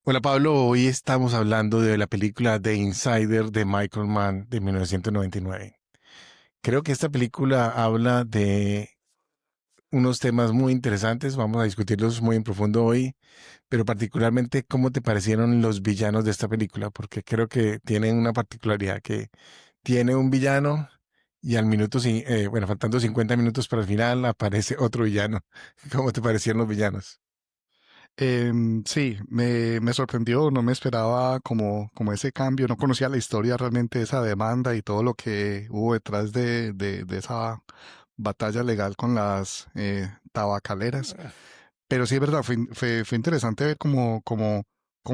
Hola Pablo, hoy estamos hablando de la película The Insider de Michael Mann de 1999. Creo que esta película habla de unos temas muy interesantes, vamos a discutirlos muy en profundo hoy, pero particularmente cómo te parecieron los villanos de esta película, porque creo que tienen una particularidad que tiene un villano y al minuto, bueno, faltando 50 minutos para el final, aparece otro villano. ¿Cómo te parecieron los villanos? Sí, me sorprendió, no me esperaba como ese cambio, no conocía la historia realmente de esa demanda y todo lo que hubo detrás de esa batalla legal con las tabacaleras. Pero sí es verdad, fue interesante ver cómo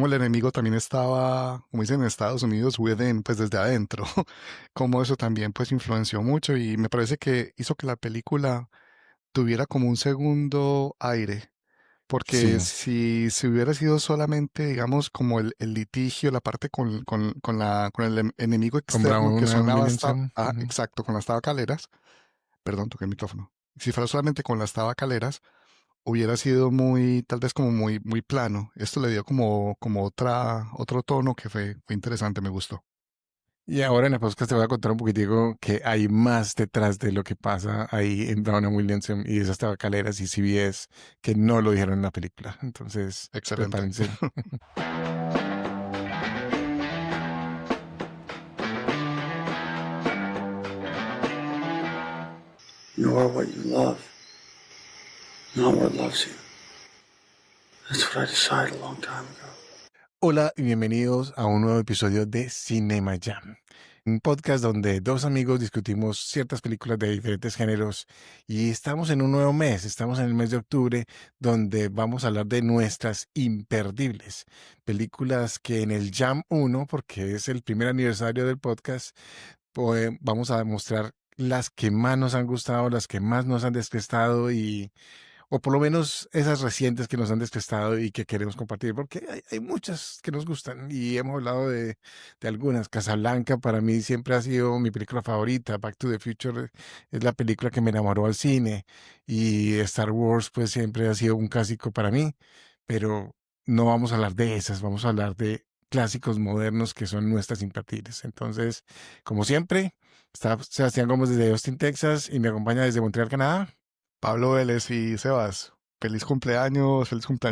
el enemigo también estaba, como dicen en Estados Unidos, within, pues desde adentro, cómo eso también pues influenció mucho y me parece que hizo que la película tuviera como un segundo aire porque Sí, si hubiera sido solamente, digamos, como el litigio, la parte con el enemigo con externo, que son Brown las Williamson. Ujú. exacto, con las tabacaleras, perdón, toqué el micrófono. Si fuera solamente con las tabacaleras, hubiera sido muy, tal vez como muy plano. Esto le dio como otro tono que fue interesante, me gustó. Y ahora en el podcast te voy a contar un poquitico que hay más detrás de lo que pasa ahí en Brown and Williamson y esas tabacaleras y CBS que no lo dijeron en la película. Entonces, Excelente. prepárense. You are what you love, not what loves you. That's what I decided a long time ago. Hola y bienvenidos a un nuevo episodio de Cinema Jam, un podcast donde dos amigos discutimos ciertas películas de diferentes géneros y estamos en un nuevo mes, estamos en el mes de octubre donde vamos a hablar de nuestras imperdibles películas que en el Jam 1, porque es el primer aniversario del podcast, pues vamos a mostrar las que más nos han gustado, las que más nos han descrestado y o por lo menos esas recientes que nos han descrestado y que queremos compartir, porque hay muchas que nos gustan y hemos hablado de algunas. Casablanca para mí siempre ha sido mi película favorita. Back to the Future es la película que me enamoró al cine y Star Wars pues siempre ha sido un clásico para mí, pero no vamos a hablar de esas, vamos a hablar de clásicos modernos que son nuestras imperdibles. Entonces, como siempre, está Sebastián Gómez desde Austin, Texas y me acompaña desde Montreal, Canadá. Pablo Vélez y Sebas, feliz cumpleaños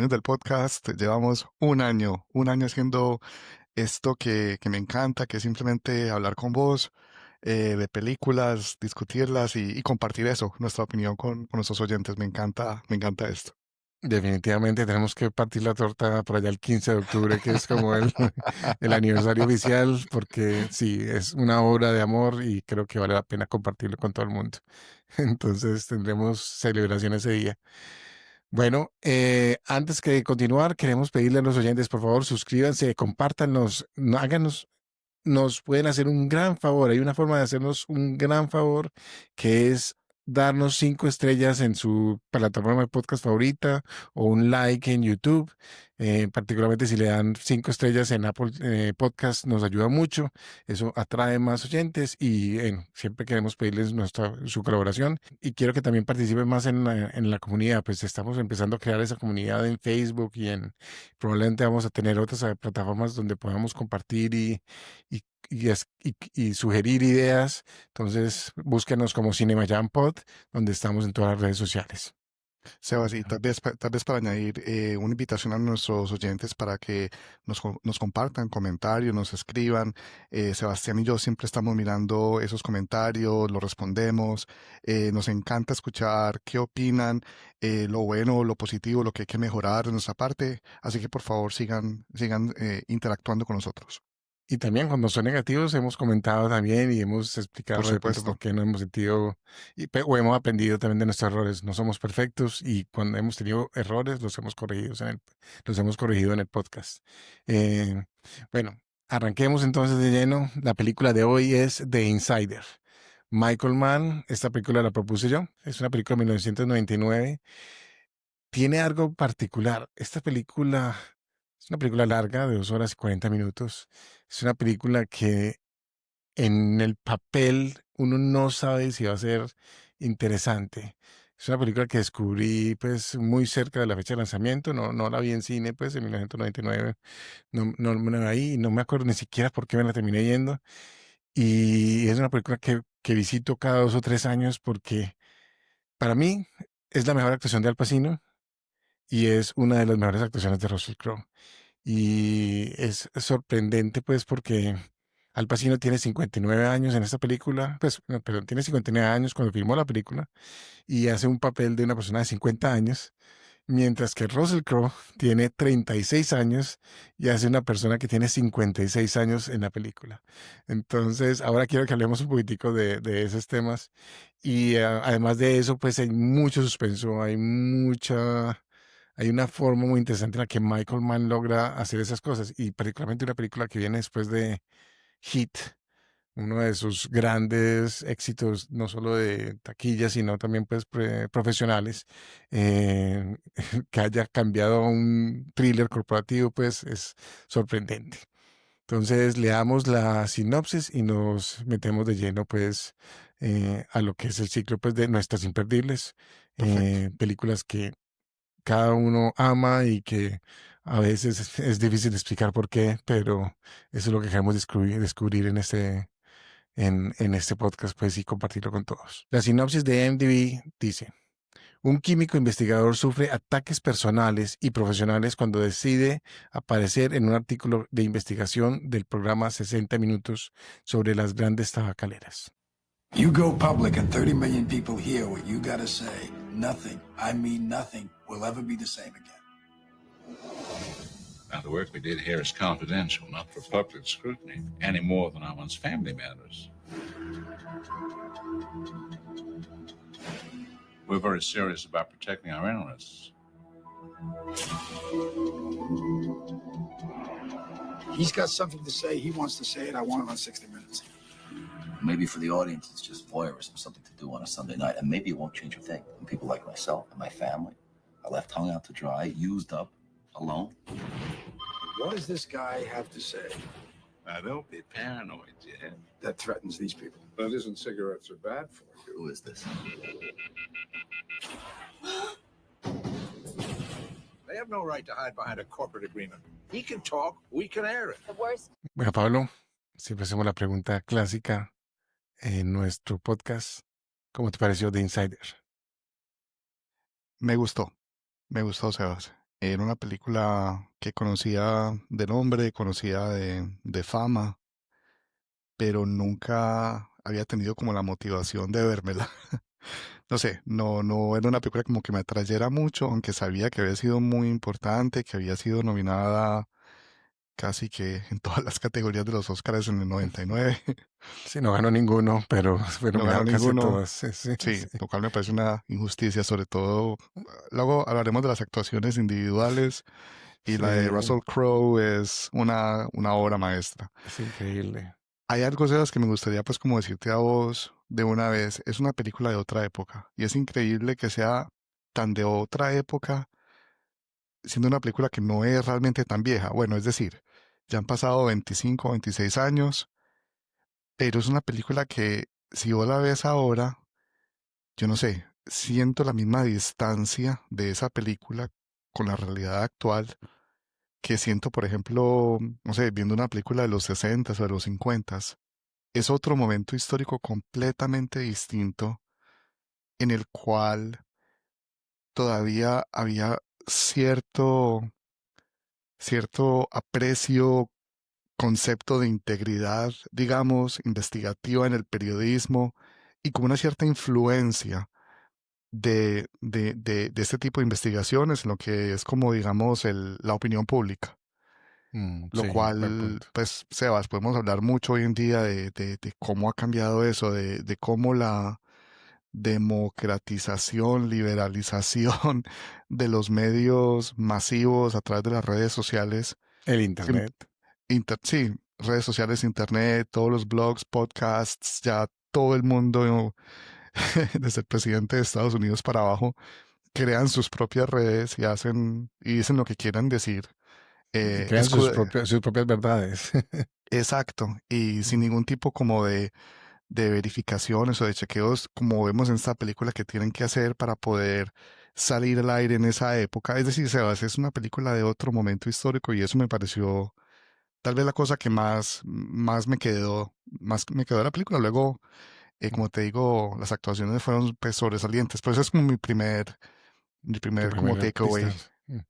del podcast. Llevamos un año haciendo esto que me encanta, que es simplemente hablar con vos de películas, discutirlas y compartir eso, nuestra opinión con nuestros oyentes. Me encanta esto. Definitivamente tenemos que partir la torta por allá el 15 de octubre, que es como el aniversario oficial, porque sí, es una obra de amor y creo que vale la pena compartirlo con todo el mundo. Entonces tendremos celebración ese día. Bueno, antes que continuar, queremos pedirle a los oyentes, por favor, suscríbanse, compártanos, háganos, nos pueden hacer un gran favor. Hay una forma de hacernos un gran favor que es darnos 5 estrellas en su plataforma de podcast favorita o un like en YouTube. Particularmente si le dan 5 estrellas en Apple Podcast nos ayuda mucho. Eso atrae más oyentes y siempre queremos pedirles su colaboración y quiero que también participen más en la comunidad. Pues estamos empezando a crear esa comunidad en Facebook probablemente vamos a tener otras plataformas donde podamos compartir y, y sugerir ideas. Entonces, búsquenos como Cinema Jam Pod, donde estamos en todas las redes sociales. Sebas, y tal vez para añadir una invitación a nuestros oyentes para que nos compartan comentarios, nos escriban. Sebastián y yo siempre estamos mirando esos comentarios, los respondemos. Nos encanta escuchar qué opinan, lo bueno, lo positivo, lo que hay que mejorar de nuestra parte. Así que por favor sigan interactuando con nosotros. Y también cuando son negativos hemos comentado también y hemos Por explicado de pronto por supuesto. qué no hemos sentido o hemos aprendido también de nuestros errores. No somos perfectos y cuando hemos tenido errores los hemos corregido en el podcast. Eh, bueno, arranquemos entonces de lleno. La película de hoy es The Insider. Michael Mann, esta película la propuse yo. Es una película de 1999. Tiene algo particular. Esta película es una película larga de 2 horas y 40 minutos. Es una película que en el papel uno no sabe si va a ser interesante. Es una película que descubrí pues muy cerca de la fecha de lanzamiento, no la vi en cine pues en 1999, no me la vi y no me acuerdo ni siquiera por qué me la terminé yendo. Y es una película que visito cada 2 o 3 años porque para mí es la mejor actuación de Al Pacino y es una de las mejores actuaciones de Russell Crowe. Y es sorprendente, pues, porque Al Pacino tiene 59 años en esta película, pues, no, perdón, tiene 59 años cuando filmó la película y hace un papel de una persona de 50 años, mientras que Russell Crowe tiene 36 años y hace una persona que tiene 56 años en la película. Entonces, ahora quiero que hablemos un poquitico de esos temas y además de eso, pues hay mucho suspenso, hay una forma muy interesante en la que Michael Mann logra hacer esas cosas y particularmente una película que viene después de Hit, uno de sus grandes éxitos, no solo de taquilla, sino también pues profesionales, eh, que haya cambiado a un thriller corporativo, pues es sorprendente. Entonces leamos la sinopsis y nos metemos de lleno pues a lo que es el ciclo pues de nuestras imperdibles, Perfecto. películas que cada uno ama y que a veces es difícil explicar por qué, pero eso es lo que queremos descubrir en este podcast, pues, y compartirlo con todos. La sinopsis de MDB dice: un químico investigador sufre ataques personales y profesionales cuando decide aparecer en un artículo de investigación del programa 60 Minutos sobre las grandes tabacaleras. You go public and 30 million people hear what you gotta say. Nothing, I mean nothing, will ever be the same again. Now, the work we did here is confidential, not for public scrutiny, any more than our one's family matters. We're very serious about protecting our interests. He's got something to say, he wants to say it, I want it on 60 Minutes. Maybe for the audience, it's just voyeurism, something to do on a Sunday night. And maybe it won't change a thing. And people like myself and my family are left hung out to dry, used up, alone. What does this guy have to say Now, don't be paranoid, Jed. that threatens these people? That isn't cigarettes are bad for you. Who is this? They have no right to hide behind a corporate agreement. He can talk, we can air it. The worst. Bueno, Pablo, siempre hacemos la pregunta clásica en nuestro podcast. ¿Cómo te pareció The Insider? Me gustó, Sebas. Era una película que conocía de nombre, conocía de fama, pero nunca había tenido como la motivación de vérmela. No sé, no era una película como que me atrayera mucho, aunque sabía que había sido muy importante, que había sido nominada casi que en todas las categorías de los Oscars en el 99. Sí, no ganó ninguno, pero fue No ganó nominado casi ninguno. todas. Sí, Sí, lo cual me parece una injusticia, sobre todo. Luego hablaremos de las actuaciones individuales y la de Sí, Russell Crowe es una obra maestra. es increíble. Hay algo, Sebas, que me gustaría pues como decirte a vos de una vez. Es una película de otra época y es increíble que sea tan de otra época siendo una película que no es realmente tan vieja. Bueno, es decir, ya han pasado 25, 26 años, pero es una película que si vos la ves ahora, yo no sé, siento la misma distancia de esa película con la realidad actual que siento, por ejemplo, no sé, viendo una película de los 60 o de los 50. Es otro momento histórico completamente distinto en el cual todavía había cierto aprecio, concepto de integridad, digamos, investigativa en el periodismo y con una cierta influencia de este tipo de investigaciones en lo que es como, digamos, la opinión pública. Lo Sí, buen cual, punto. pues, Sebas, podemos hablar mucho hoy en día de cómo ha cambiado eso, de cómo la democratización, liberalización de los medios masivos a través de las redes sociales. El sim- Internet. Sí, redes sociales, internet, todos los blogs, podcasts, ya todo el mundo, desde el presidente de Estados Unidos para abajo, crean sus propias redes y dicen lo que quieran decir. Crean sus propias verdades. Exacto, y sin ningún tipo como de verificaciones o de chequeos, como vemos en esta película, que tienen que hacer para poder salir al aire en esa época. Es decir, Sebas, es una película de otro momento histórico y eso me pareció tal vez la cosa que más me quedó de la película. Luego, como te digo, las actuaciones fueron pues, sobresalientes, pero eso es como mi Tu primer como primera pista. takeaway.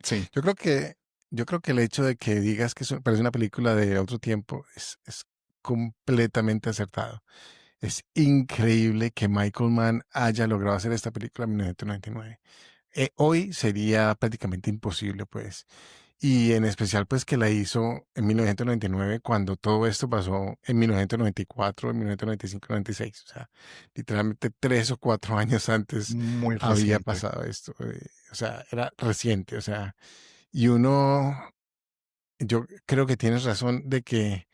Sí, Yo creo que, yo creo que el hecho de que digas que parece una película de otro tiempo es completamente acertado. Es increíble que Michael Mann haya logrado hacer esta película en 1999. Hoy sería prácticamente imposible, pues. Y en especial, pues, que la hizo en 1999, cuando todo esto pasó en 1994, en 1995, 96. O sea, literalmente 3 o 4 años antes muy había reciente. pasado esto. O sea, era reciente. O sea, y uno, yo creo que tienes razón de que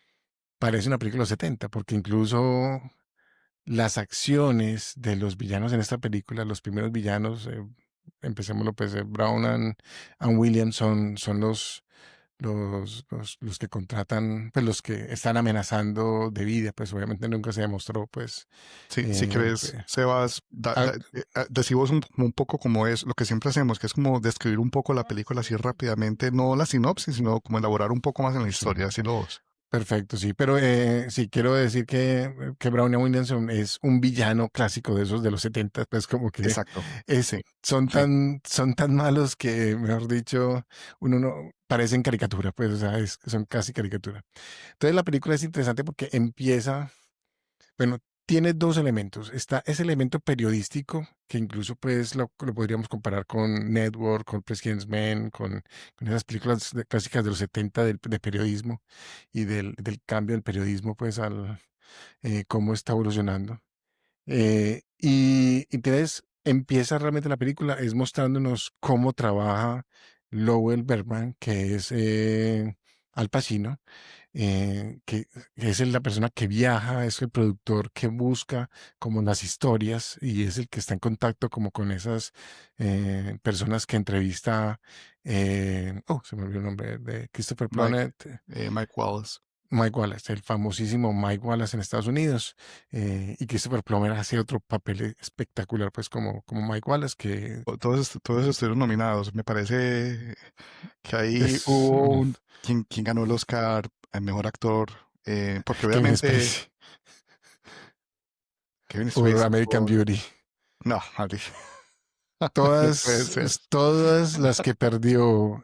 parece una película de los 70, porque incluso las acciones de los villanos en esta película, los primeros villanos, empecémoslo, pues, Brown and Williams son los que contratan, pues los que están amenazando de vida, pues obviamente nunca se demostró, pues, Sí, si eh, crees, Sebas, ah, decimos un poco como es lo que siempre hacemos, que es como describir un poco la película así rápidamente, no la sinopsis, sino como elaborar un poco más en la sí. historia, así lo ves. Perfecto, sí, pero sí quiero decir que Brown y Williamson es un villano clásico de esos de los 70, pues como que Exacto, es, sí, sí. son tan malos que, mejor dicho, uno no parecen caricatura, pues, o sea, son casi caricatura. Entonces la película es interesante porque empieza, bueno, tiene dos elementos. Está ese elemento periodístico, que incluso pues lo podríamos comparar con Network, con President's Men, con esas películas clásicas de los 70 de periodismo y del cambio del periodismo, pues al cómo está evolucionando. Y entonces empieza realmente la película, es mostrándonos cómo trabaja Lowell Bergman, que es Al Pacino, que es la persona que viaja, es el productor que busca como las historias y es el que está en contacto como con esas personas que entrevista, se me olvidó el nombre de Christopher Mike, Plummer, Mike Wallace. Mike Wallace, el famosísimo Mike Wallace en Estados Unidos, y Christopher Plummer hace otro papel espectacular, pues como Mike Wallace, que Todos estuvieron nominados. Me parece que ahí es hubo quien ganó el Oscar al mejor actor, porque Kevin obviamente Spacey Kevin por Spacey American por... Beauty. No, no puede Todas, ser. todas las que perdió,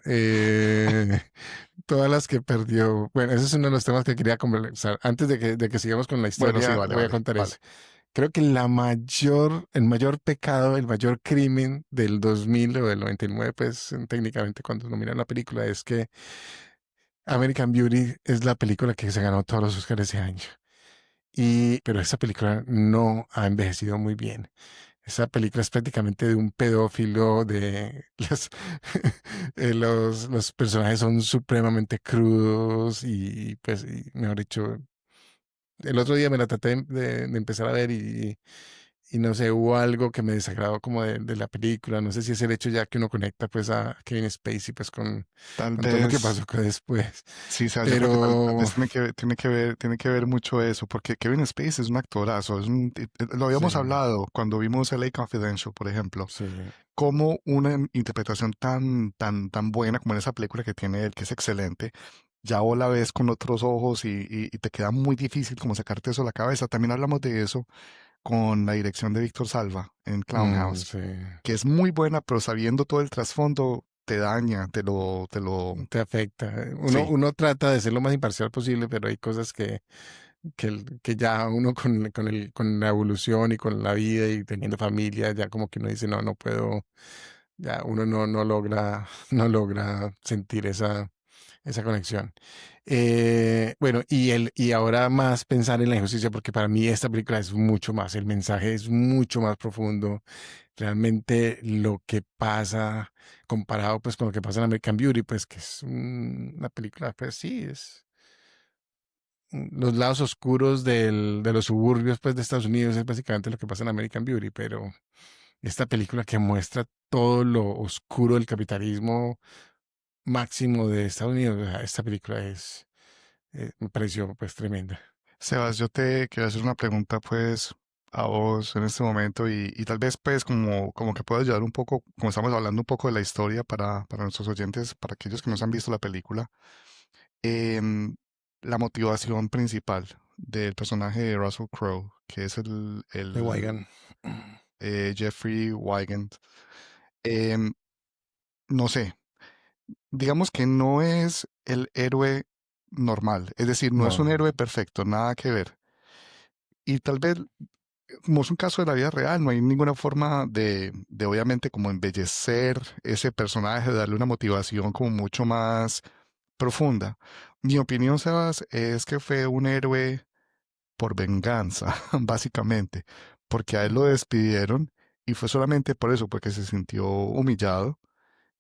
todas las que perdió. Bueno, ese es uno de los temas que quería conversar. Antes de que sigamos con la Bueno, sí, historia, vale, voy a vale, contar vale. eso. Creo que el mayor pecado, el mayor crimen del 2000 o del 99, pues técnicamente cuando nominan la película, es que American Beauty es la película que se ganó todos los Oscars ese año. Pero esa película no ha envejecido muy bien. Esa película es prácticamente de un pedófilo, los personajes son supremamente crudos y pues, mejor dicho, el otro día me la traté de empezar a ver y no sé, hubo algo que me desagradó como de la película. No sé si es el hecho ya que uno conecta pues a Kevin Spacey pues Tal con todo lo que vez, pasó después. sí, sabes, yo creo que tal Pero vez tiene que ver mucho eso, porque Kevin Spacey es un actorazo, lo sí, habíamos hablado cuando vimos LA Confidential, por ejemplo, sí. como una interpretación tan buena como en esa película que tiene él, que es excelente, ya vos la ves con otros ojos y te queda muy difícil como sacarte eso de la cabeza. También hablamos de eso con la dirección de Víctor Salva en Clown House, Sí. que es muy buena, pero sabiendo todo el trasfondo, te daña, Te afecta. sí, Uno trata de ser lo más imparcial posible, pero hay cosas que ya uno con la evolución y con la vida y teniendo familia, ya como que uno dice, no, no puedo, ya uno no logra, no logra sentir esa conexión. Bueno, y ahora más pensar en la injusticia, porque para mí esta película es mucho más, el mensaje es mucho más profundo. Realmente lo que pasa comparado pues con lo que pasa en American Beauty, pues que es una película, pues sí, es los lados oscuros de los suburbios pues de Estados Unidos es básicamente lo que pasa en American Beauty, pero esta película que muestra todo lo oscuro del capitalismo máximo de Estados Unidos, o sea, esta película me pareció pues tremenda. Sebas, yo te quiero hacer una pregunta pues a vos en este momento y tal vez pues como que puedas ayudar un poco, como estamos hablando un poco de la historia para nuestros oyentes, para aquellos que no se han visto la película, em, la motivación principal del personaje de Russell Crowe, que es De Weigan. Jeffrey Wigand. em, no sé, digamos que no es el héroe normal, es decir, no es un No, héroe perfecto, nada que ver. Y tal vez como es un caso de la vida real, no hay ninguna forma de obviamente como embellecer ese personaje, darle una motivación como mucho más profunda. Mi opinión, Sebas, es que fue un héroe por venganza, básicamente, porque a él lo despidieron y fue solamente por eso, porque se sintió humillado,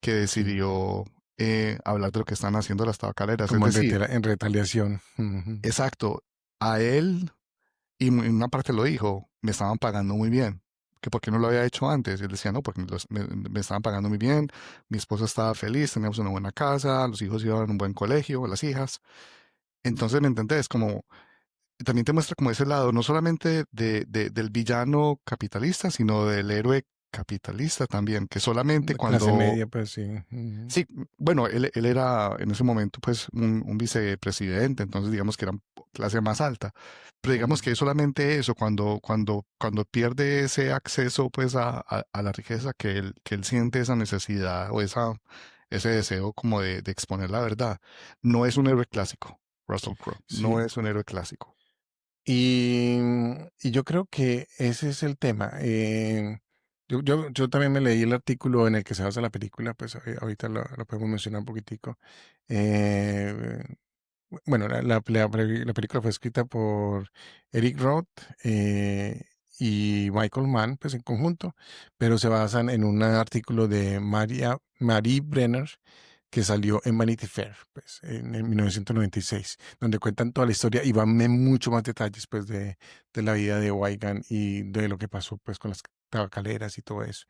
que sí, decidió hablar de lo que están haciendo las tabacaleras. Es como decir, en retaliación. Ujú. exacto, a él y en una parte lo dijo, me estaban pagando muy bien. Que por qué no lo había hecho antes. Y él decía, no, porque me estaban pagando muy bien, mi esposa estaba feliz, teníamos una buena casa, los hijos iban a un buen colegio, las hijas. Entonces, ¿me entendés? Como también te muestra como ese lado, no solamente del villano capitalista, sino del héroe capitalista también, que solamente De clase cuando media, pues sí. Ujú. sí, bueno, él era en ese momento pues un vicepresidente, entonces digamos que era clase más alta, pero digamos Ujú. que es solamente eso, cuando pierde ese acceso pues a la riqueza que él siente esa necesidad o ese deseo como de exponer la verdad, no es un héroe clásico, Russell Crowe, no Sí, es un héroe clásico. y yo creo que ese es el tema. Yo también me leí el artículo en el que se basa la película, pues ahorita lo podemos mencionar un poquitico. Eh, bueno, la película fue escrita por Eric Roth y Michael Mann, pues en conjunto, pero se basan en un artículo de Marie Brenner que salió en Vanity Fair, pues, en 1996, donde cuentan toda la historia y van en mucho más detalles, pues, de la vida de Weigan y de lo que pasó, pues, con las tabacaleras y todo eso.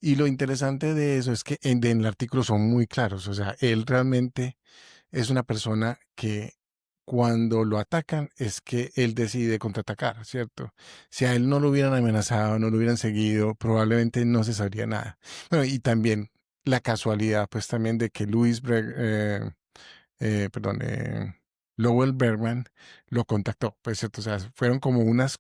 Y lo interesante de eso es que en el artículo son muy claros, o sea, él realmente es una persona que cuando lo atacan es que él decide contraatacar, ¿cierto? Si a él no lo hubieran amenazado, no lo hubieran seguido, probablemente no se sabría nada. Bueno, y también la casualidad, pues también de que perdón, Lowell Bergman lo contactó, pues cierto, o sea, fueron como unas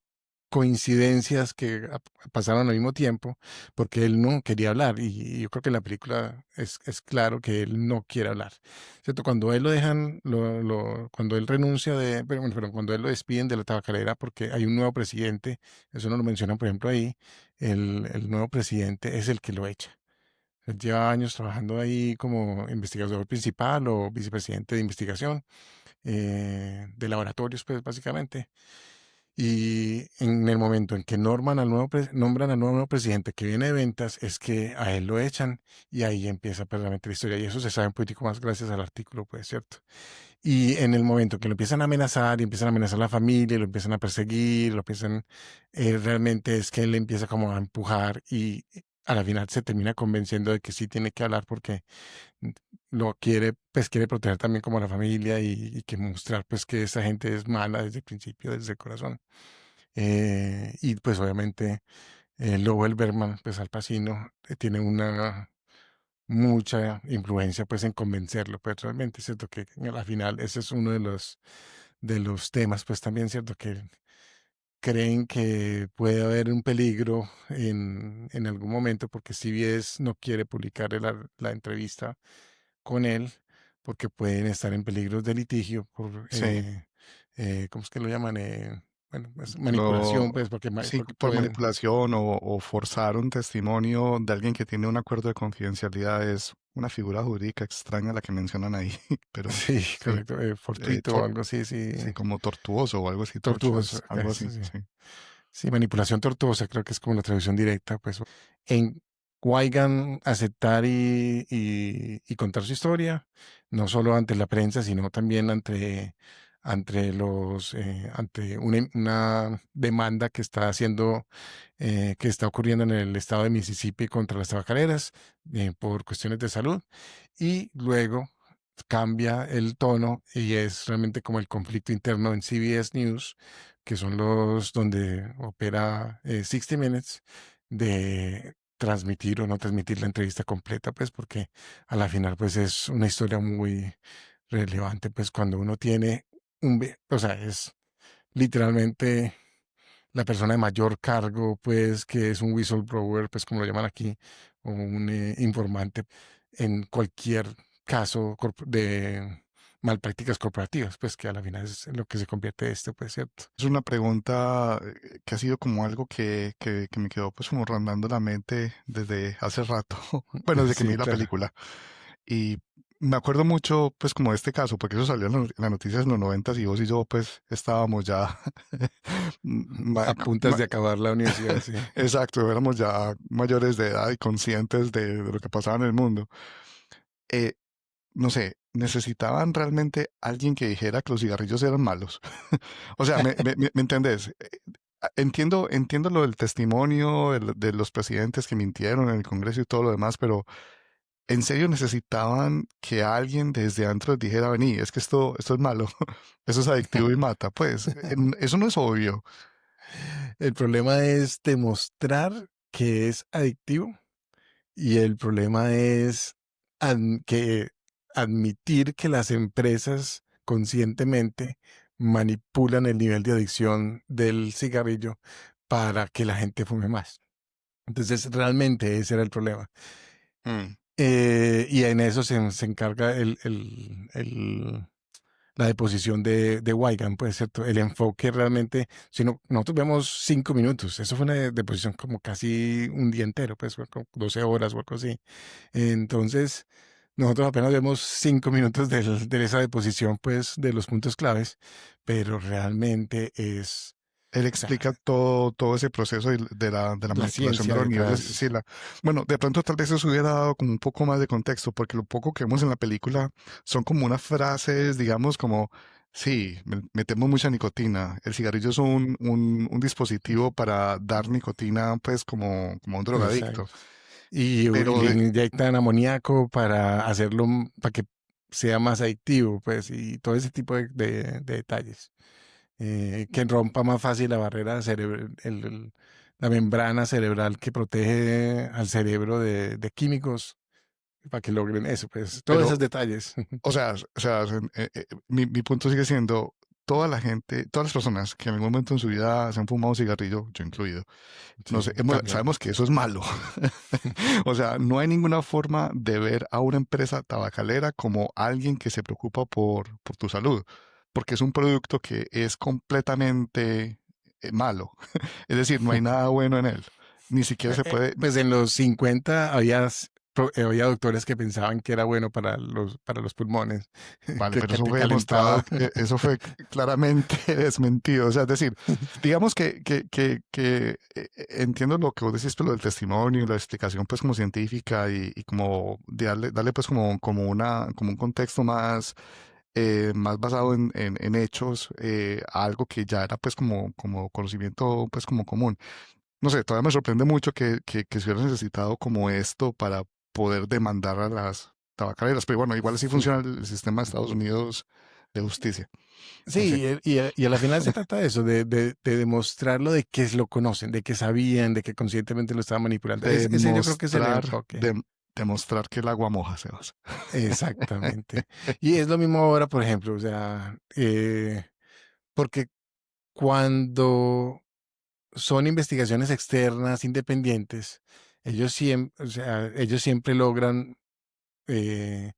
coincidencias que pasaron al mismo tiempo, porque él no quería hablar, y yo creo que en la película es claro que él no quiere hablar, ¿cierto? Cuando él lo dejan, cuando él renuncia bueno, cuando él lo despiden de la tabacalera porque hay un nuevo presidente, eso no lo mencionan, por ejemplo, ahí, el nuevo presidente es el que lo echa. Él lleva años trabajando ahí como investigador principal o vicepresidente de investigación de laboratorios, pues básicamente. Y en el momento en que nombran al nuevo presidente que viene de ventas, es que a él lo echan y ahí empieza pues, realmente la historia. Y eso se sabe un poquitico más gracias al artículo, pues, ¿cierto? Y en el momento que lo empiezan a amenazar y empiezan a amenazar a la familia, lo empiezan a perseguir, lo empiezan, realmente es que él empieza como a empujar y a la final se termina convenciendo de que sí tiene que hablar porque mm, lo quiere, pues quiere proteger también como a la familia y que mostrar pues que esa gente es mala desde el principio, desde el corazón. Y pues obviamente Lowell Berman, pues Al Pacino, tiene una mucha influencia pues en convencerlo, pues realmente, ¿cierto? Que al final ese es uno de los temas, pues también, ¿cierto? Que creen que puede haber un peligro en algún momento porque CBS no quiere publicar la entrevista con él porque pueden estar en peligros de litigio por, Sí, ¿cómo es que lo llaman? Bueno, pues lo, manipulación, pues sí, porque por pueden, manipulación o forzar un testimonio de alguien que tiene un acuerdo de confidencialidad es una figura jurídica extraña la que mencionan ahí, pero sí, sí, correcto, eh, fortuito o tor- algo así, sí, sí, como tortuoso o algo así, tortuoso, tortuous, algo así, sí. sí. Sí, manipulación tortuosa, creo que es como la traducción directa, pues en Weigan aceptar y contar su historia, no solo ante la prensa, sino también ante una demanda que está haciendo, que está ocurriendo en el estado de Mississippi contra las tabacaleras por cuestiones de salud. Y luego cambia el tono y es realmente como el conflicto interno en CBS News, que son los donde opera 60 Minutes, de transmitir o no transmitir la entrevista completa, pues porque a la final pues es una historia muy relevante, pues cuando uno tiene o sea, es literalmente la persona de mayor cargo, pues que es un whistleblower, pues como lo llaman aquí, o un informante en cualquier caso de malprácticas corporativas, pues que a la final es en lo que se convierte esto, pues cierto. Es una pregunta que ha sido como algo que me quedó pues como rondando la mente desde hace rato, bueno, desde que me Sí, vi la claro. película. Y me acuerdo mucho pues como de este caso, porque eso salió en las noticias en los 90 y vos y yo pues estábamos ya A puntas de acabar la universidad, sí. exacto, éramos ya mayores de edad y conscientes de lo que pasaba en el mundo. Eh, no sé, necesitaban realmente alguien que dijera que los cigarrillos eran malos. O sea, ¿me entendés? Entiendo lo del testimonio de los presidentes que mintieron en el Congreso y todo lo demás, pero ¿en serio necesitaban que alguien desde adentro les dijera, vení, es que esto es malo, eso es adictivo y mata? Pues eso no es obvio. El problema es demostrar que es adictivo y el problema es que admitir que las empresas conscientemente manipulan el nivel de adicción del cigarrillo para que la gente fume más. Entonces, realmente ese era el problema. Mm. Y en eso se encarga la deposición de Weigand, pues, ¿cierto? El enfoque realmente, si no, nosotros vemos 5 minutos, eso fue una deposición como casi un día entero, pues, fue como 12 horas o algo así. Entonces, nosotros apenas vemos 5 minutos de esa deposición, pues, de los puntos claves, pero realmente es, Él o sea, explica todo ese proceso de la la manipulación de ciencia los niveles. detrás. Sí, bueno, de pronto tal vez eso hubiera dado como un poco más de contexto, porque lo poco que vemos en la película son como unas frases, digamos, como, sí, metemos mucha nicotina. El cigarrillo es un dispositivo para dar nicotina, pues, como un drogadicto. Exacto. Y Pero le inyectan amoníaco para hacerlo, para que sea más adictivo, pues, y todo ese tipo de detalles. Que rompa más fácil la barrera cerebral, la membrana cerebral que protege al cerebro de químicos para que logren eso, pues, todos pero esos detalles. o sea, mi punto sigue siendo, toda la gente, todas las personas que en algún momento en su vida se han fumado un cigarrillo, yo incluido, no Sí, sé, también. sabemos que eso es malo. O sea, no hay ninguna forma de ver a una empresa tabacalera como alguien que se preocupa por tu salud, porque es un producto que es completamente malo. Es decir, no hay nada bueno en él. Ni siquiera se puede. Pues en los 50 había doctores que pensaban que era bueno para los pulmones, Vale, pero que eso te fue calentaba. demostrado, eso fue claramente desmentido. O sea, es decir, digamos que entiendo lo que vos decís, pero el testimonio y la explicación, pues, como científica y como darle pues, como un contexto más basado en hechos, a algo que ya era, pues, como conocimiento, pues, como común. No sé, todavía me sorprende mucho que se hubiera necesitado como esto para poder demandar a las tabacaleras, pero bueno, igual así funciona el sistema de Estados Unidos de justicia. En fin, Sí, y a la final se trata de eso, de demostrarlo, de que lo conocen, de que sabían, de que conscientemente lo estaban manipulando. Ese yo creo que es el demostrar, enfoque. demostrar que el agua moja, Sebas. Exactamente. Y es lo mismo ahora, por ejemplo, o sea, porque cuando son investigaciones externas, independientes, ellos siempre logran eh,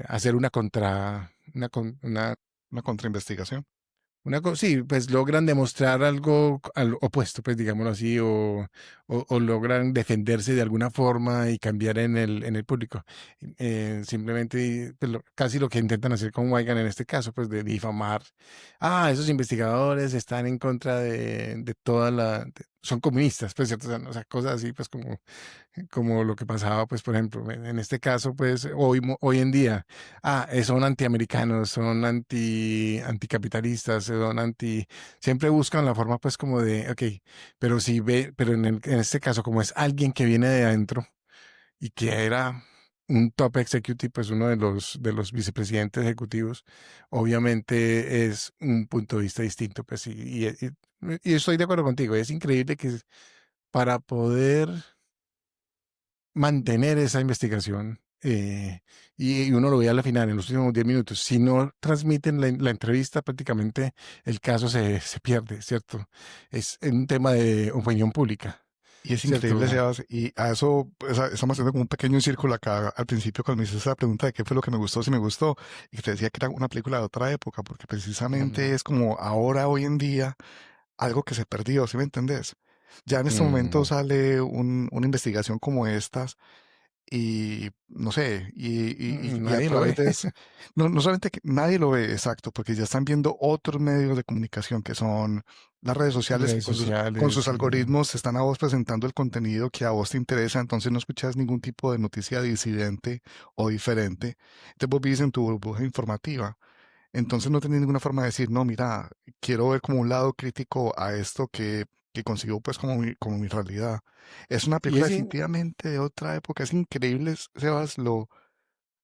hacer Una contrainvestigación. sí, pues logran demostrar algo al opuesto, pues digámoslo así, o logran defenderse de alguna forma y cambiar en el público. Simplemente, pues, casi lo que intentan hacer con Weigand en este caso, pues de difamar. Ah, esos investigadores están en contra de toda son comunistas, pues, ¿cierto? O sea, cosas así, pues como lo que pasaba, pues, por ejemplo, en este caso, pues, hoy en día, son antiamericanos, son anticapitalistas, siempre buscan la forma, pues, como de, ok, pero si ve, pero en este caso, como es alguien que viene de adentro y que era un top executive, pues uno de los vicepresidentes ejecutivos, obviamente es un punto de vista distinto, pues y estoy de acuerdo contigo, es increíble que para poder mantener esa investigación, y uno lo ve a la final, en los últimos 10 minutos, si no transmiten la entrevista, prácticamente el caso se pierde, ¿cierto? Es un tema de opinión pública, Y es increíble, ¿cierto? Sebas, y a eso estamos haciendo como un pequeño círculo acá al principio cuando me hiciste esa pregunta de qué fue lo que me gustó, si me gustó, y que te decía que era una película de otra época, porque precisamente Mm, es como ahora, hoy en día, algo que se perdió, ¿sí me entendés? Ya en este momento mm, sale una investigación como estas y no sé, y a nadie lo través ve. de eso, no solamente que nadie lo ve, exacto, porque ya están viendo otros medios de comunicación que son las redes sociales que Redes con sus sociales, algoritmos están a vos presentando el contenido que a vos te interesa, entonces no escuchas ningún tipo de noticia disidente o diferente, te vos vivís en tu burbuja informativa. Entonces no tenía ninguna forma de decir, no, mira, quiero ver como un lado crítico a esto que consigo pues como mi realidad. Es una y película es, definitivamente de otra época, es increíble, Sebas, o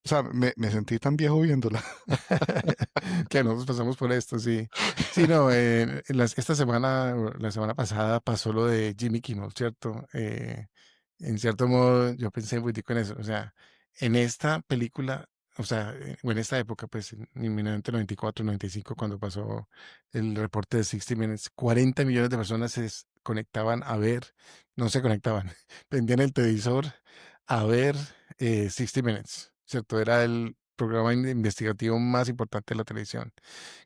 sea, me sentí tan viejo viéndola. que nosotros pasamos por esto, sí. Sí, no, esta semana, o la semana pasada pasó lo de Jimmy Kimmel, ¿cierto? En cierto modo, yo pensé un poquitico en eso. O sea, en esta película, o sea, o en esta época, pues, en 1994, 95, cuando pasó el reporte de 60 Minutes, 40 millones de personas conectaban a ver, no se conectaban, prendían el televisor a ver 60 Minutes, ¿cierto? Era el programa investigativo más importante de la televisión.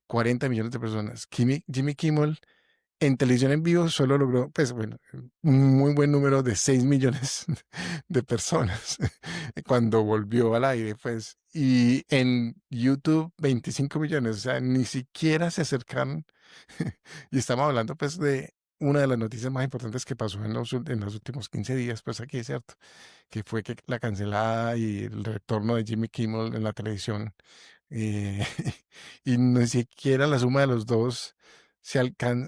40 millones de personas. Jimmy Kimmel en televisión en vivo solo logró, pues bueno, un muy buen número de 6 millones de personas cuando volvió al aire, pues. Y en YouTube 25 millones, o sea, ni siquiera se acercaron. Y estamos hablando pues de una de las noticias más importantes que pasó en los últimos 15 días, pues aquí, ¿cierto? Que fue que la cancelada y el retorno de Jimmy Kimmel en la televisión. eh, y ni siquiera la suma de los dos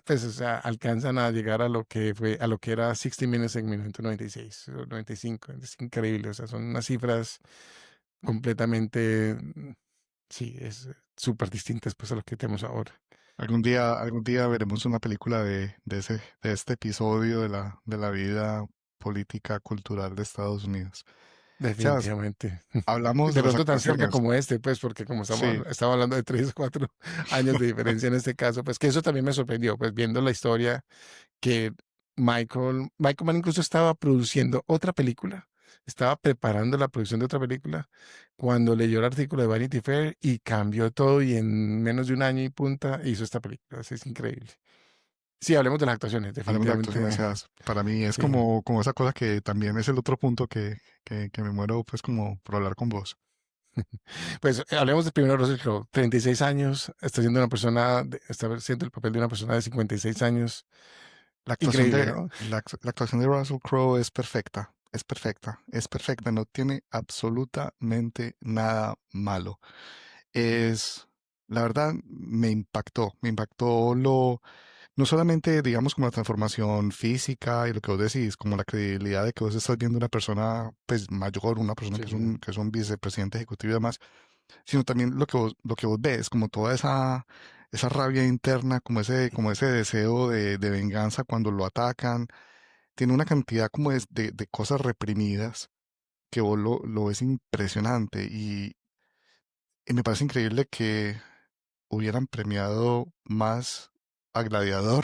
pues, o sea, alcanzan a llegar a lo que fue, a lo que era 60 Minutes en 1996 o 95. Es increíble, o sea, son unas cifras completamente, sí, es súper distintas pues a lo que tenemos ahora. Algún día veremos una película de este episodio de la vida política, cultural de Estados Unidos. Sebas, Definitivamente. hablamos De de las pronto tan cerca actuaciones. como este, pues, porque como Sí, estamos hablando de 3 o 4 años de diferencia en este caso, pues que eso también me sorprendió, pues viendo la historia que Michael Mann incluso estaba produciendo otra película, estaba preparando la producción de otra película cuando leyó el artículo de Vanity Fair y cambió todo y en menos de un año y punta hizo esta película. Así es increíble. Sí, hablemos de las actuaciones, hablemos de actuaciones, definitivamente. Sebas. Para mí es Sí. como esa cosa que también es el otro punto que me muero pues como por hablar con vos. Pues hablemos de primero Russell Crowe, 36 años, está siendo una persona, está haciendo el papel de una persona de 56 años. Increíble, ¿no? La actuación de Russell Crowe es perfecta, es perfecta, es perfecta, no tiene absolutamente nada malo. Es, la verdad, me impactó no solamente, digamos, como la transformación física y lo que vos decís, como la credibilidad de que vos estás viendo una persona, pues, mayor, una persona Sí, que es un vicepresidente ejecutivo y demás, sino también lo que vos ves, como toda esa rabia interna, como ese deseo de venganza cuando lo atacan, tiene una cantidad como de cosas reprimidas que vos lo ves impresionante y me parece increíble que hubieran premiado más a Gladiador,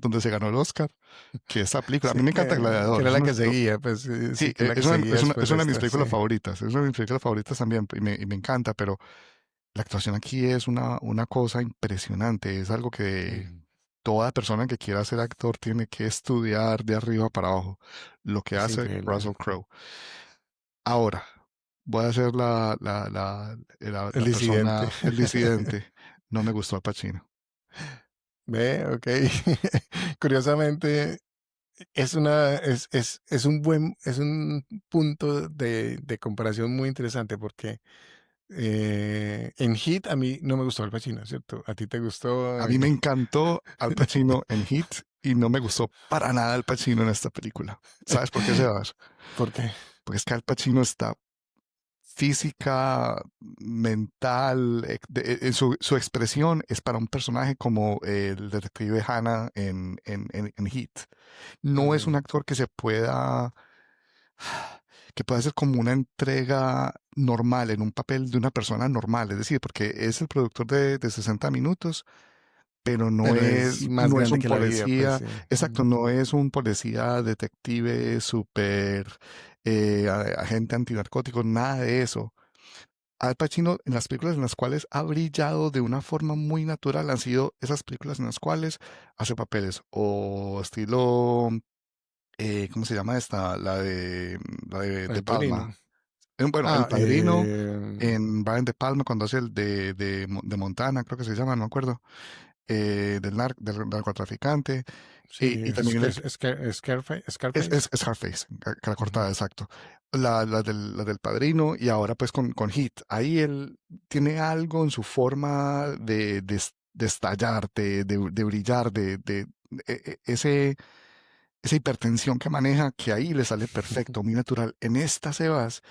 donde se ganó el Oscar, que esta película. A mí sí, me encanta que Gladiador. era la que seguía, pues Sí, sí, que es la que seguía después es de una de mis esta, sí. películas favoritas. Es una de mis películas favoritas también y me encanta, pero la actuación aquí es una cosa impresionante. Es algo que Mm, toda persona que quiera ser actor tiene que estudiar de arriba para abajo. Lo que es hace increíble. Russell Crowe. Ahora, voy a ser El la disidente. persona, el disidente. No me gustó Al Pacino. Ve, ok. Curiosamente, es un punto de comparación muy interesante porque en Hit a mí no me gustó Al Pacino, ¿cierto? ¿A ti te gustó? A mí me encantó Al Pacino en Heat y no me gustó para nada Al Pacino en esta película. ¿Sabes por qué, Sebas? ¿Por qué? Porque es que Al Pacino está física, mental, su expresión es para un personaje como el detective Hannah en Heat. No es un actor que pueda hacer como una entrega normal en un papel de una persona normal, es decir, porque es el productor de 60 minutos, pero Pero es más no es grande un que la vida, pues policía, sí. exacto, no es un policía detective súper agente antinarcótico, nada de eso. Al Pacino, en las películas en las cuales ha brillado de una forma muy natural, han sido esas películas en las cuales hace papeles o estilo, ¿cómo se llama esta? La de De El Palma. Padrino. Bueno, El Ah, Padrino, en Brian De Palma, cuando hace el de Montana, creo que se llama, no me acuerdo, del narcotraficante, sí, y también Scarface, es, Scarface. es, es Scarface, cara Ujú. cortada, exacto. La del Padrino y ahora pues con Hit. Ahí él tiene algo en su forma de estallar, de brillar, esa hipertensión que maneja, que ahí le sale perfecto, muy natural. En esta Sebas,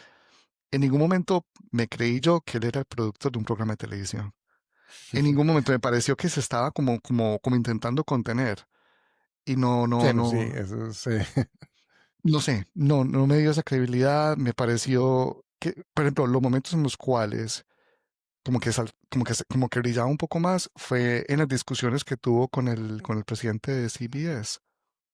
en ningún momento me creí yo que él era el productor de un programa de televisión. En ningún momento me pareció que se estaba como intentando contener. Y no, no, Bueno, sí, no. eso sí. No sé, no me dio esa credibilidad, me pareció que, por ejemplo, los momentos en los cuales como que brillaba un poco más fue en las discusiones que tuvo con el presidente de CBS,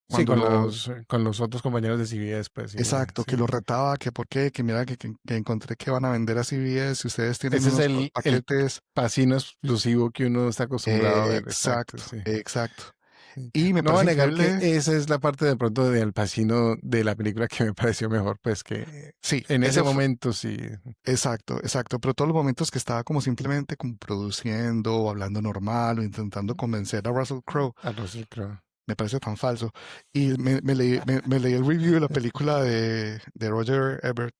Sí, cuando con los otros compañeros de CBS, pues sí, exacto, sí. que lo retaba, que por qué, que mira que encontré que van a vender a CBS, si ustedes tienen Ese es unos el paquetes, Pacino exclusivo que uno está acostumbrado a ver, exacto, exacto, sí. exacto. Sí. Y me No voy a parece negar que increíble, esa es la parte de pronto de Al Pacino de la película que me pareció mejor, pues que sí, en ese ese fue, momento sí. exacto, exacto, pero todos los momentos que estaba como simplemente como produciendo o hablando normal o intentando convencer a Russell Crowe, A Russell Crowe. me parece tan falso. Y me leí el review de la película de Roger Ebert,